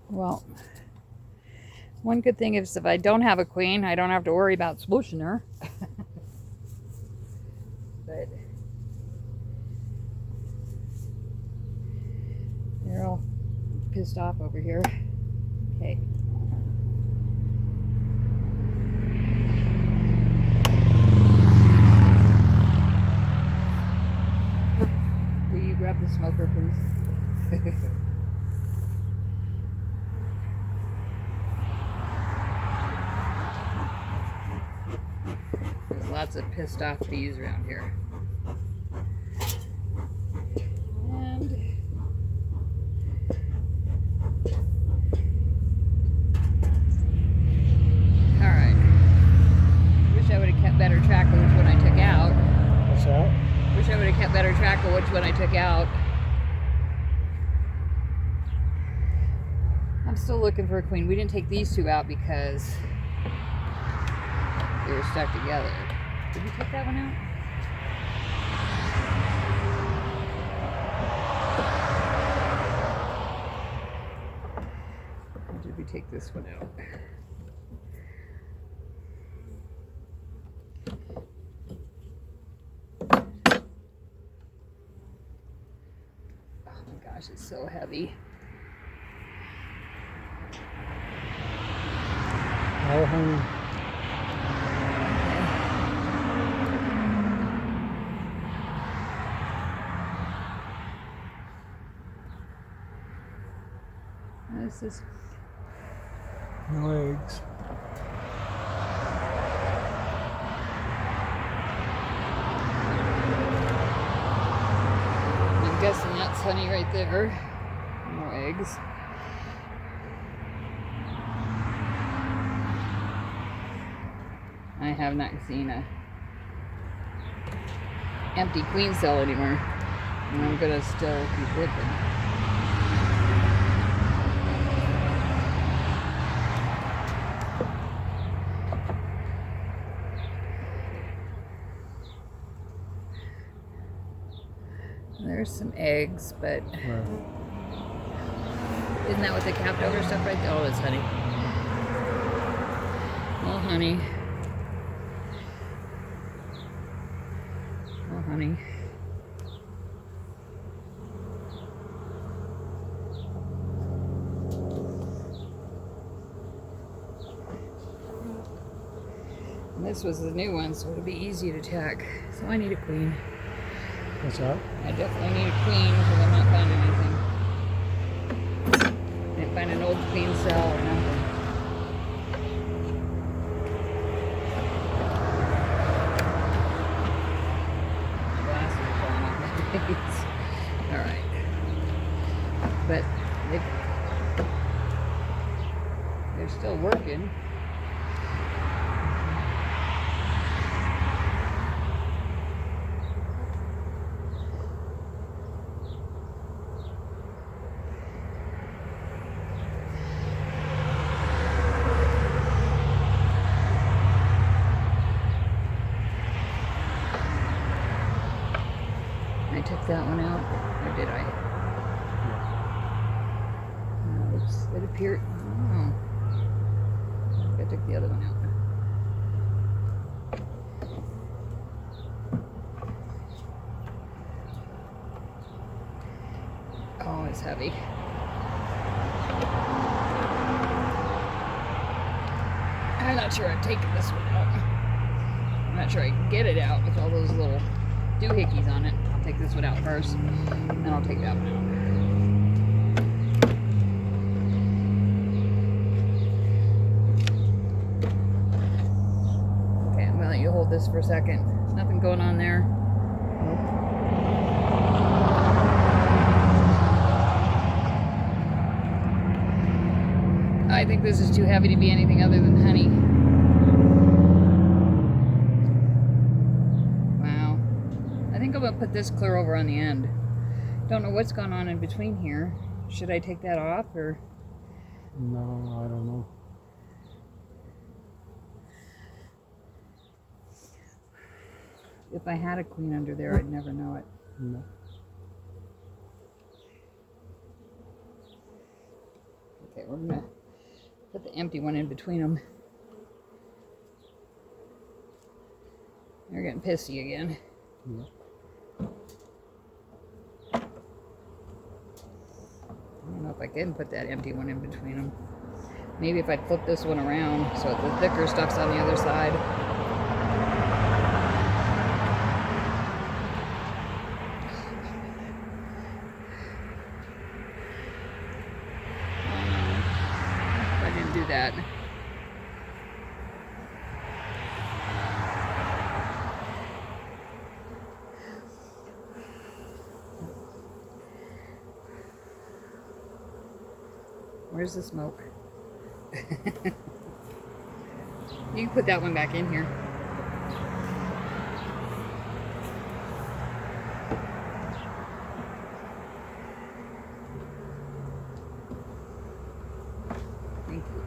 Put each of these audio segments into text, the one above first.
Well, one good thing is if I don't have a queen, I don't have to worry about swooshing her. But they're all pissed off over here. Okay. Will you grab the smoker, please? There's lots of pissed off bees around here. And alright. Wish I would have kept better track of which one I took out. What's that? Wish I would have kept better track of which one I took out. I'm still looking for a queen. We didn't take these two out because they were stuck together. Did we take that one out? Or did we take this one out? Oh my gosh, it's so heavy. Oh, honey. This is No eggs. I'm guessing that's honey right there. No eggs. I have not seen a empty queen cell anymore. And I'm gonna still keep looking. There's some eggs, but Where? isn't that what the capped over stuff right there? Oh, it's honey. Oh, honey. Oh, honey. And this was the new one, so it'll be easy to tack. So I need a queen. What's that? I definitely need a queen because I'm not finding anything. Didn't find an old queen cell or nothing. Glasses are falling off my face. Alright. But they're still working. I took that one out, or did I? No, it appeared. Oh, I took the other one out. Oh, it's heavy. I'm not sure I'm taking this one out. I'm not sure I can get it out with all those little doohickeys on it. I'll take this one out first, then I'll take that one out. Okay, I'm gonna let you hold this for a second. Nothing going on there. I think this is too heavy to be anything other than honey. Wow. I think I'm gonna put this clear over on the end. Don't know what's going on in between here. Should I take that off or? No, I don't know. If I had a queen under there, I'd never know it. No. Put Okay, we're gonna put the empty one in between them. They're getting pissy again. Yeah. I don't know if I can put that empty one in between them. Maybe if I flip this one around so the thicker stuff's on the other side. I didn't do that. Where's the smoke? You can put that one back in here. Thank you.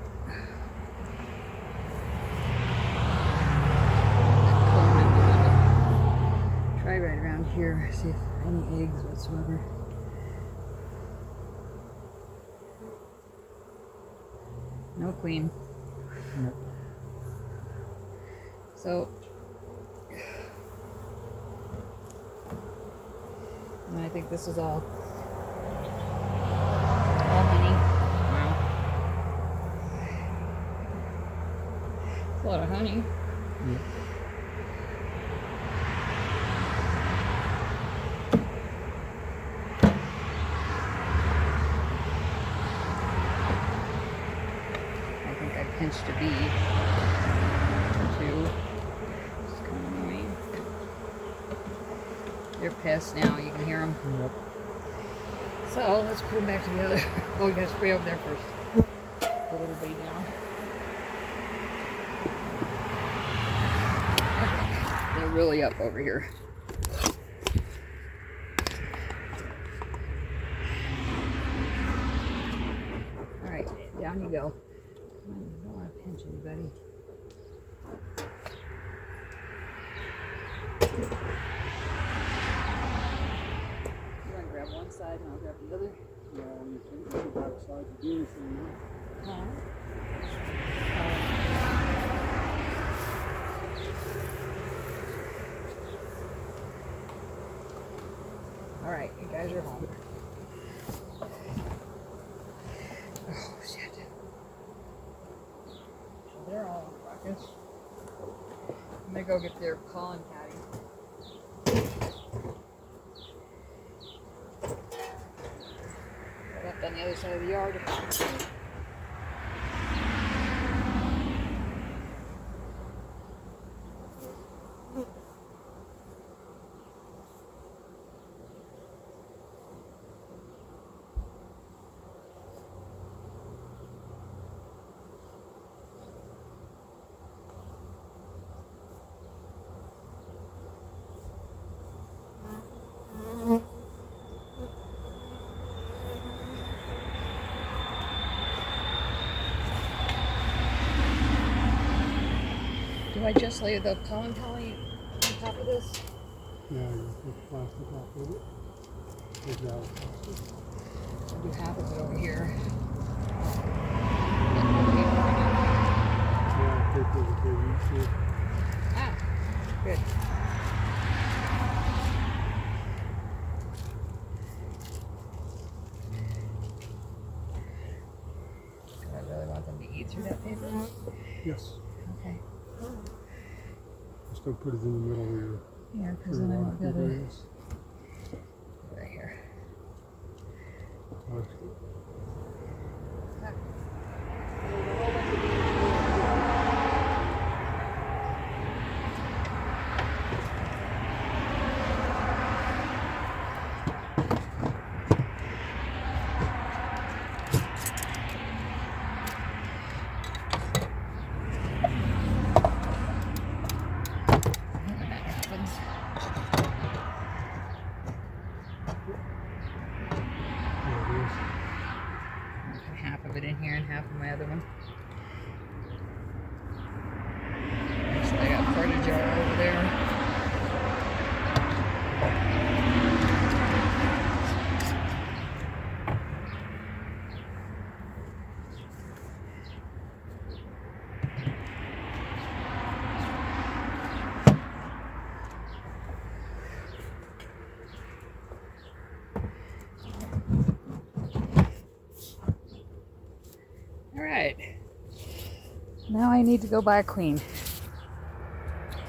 Try right around here, see if any eggs whatsoever. No queen. Nope. So, and I think this is all honey. Wow. It's a lot of honey. Yep. Pinched a bee or two. It's kind of annoying. They're pissed now. You can hear them. Yep. So let's put them back together. Oh, we gotta spray over there first. Put a little bee down. They're really up over here. All right, down you go. I don't want to pinch anybody. You want to grab one side and I'll grab the other? Yeah, you can go back side to do anything. Huh? All right, you guys are home. Oh, shit. They're all ruckus. I'm gonna go get their calling caddy. I left on the other side of the yard. Do I just lay the pollen collie on top of this? Yeah, you put plastic off of it. Take it out. I'll do half of it over here. Yeah, take those big too. Ah, good. Do I really want them to eat through that paper? Yes. Okay. Just don't put it in the middle of your. Here, because then I won't be able to. Right here. That's good. Half of it in here and half of my other one. So I got part of a jar over there. All right. Now I need to go buy a queen.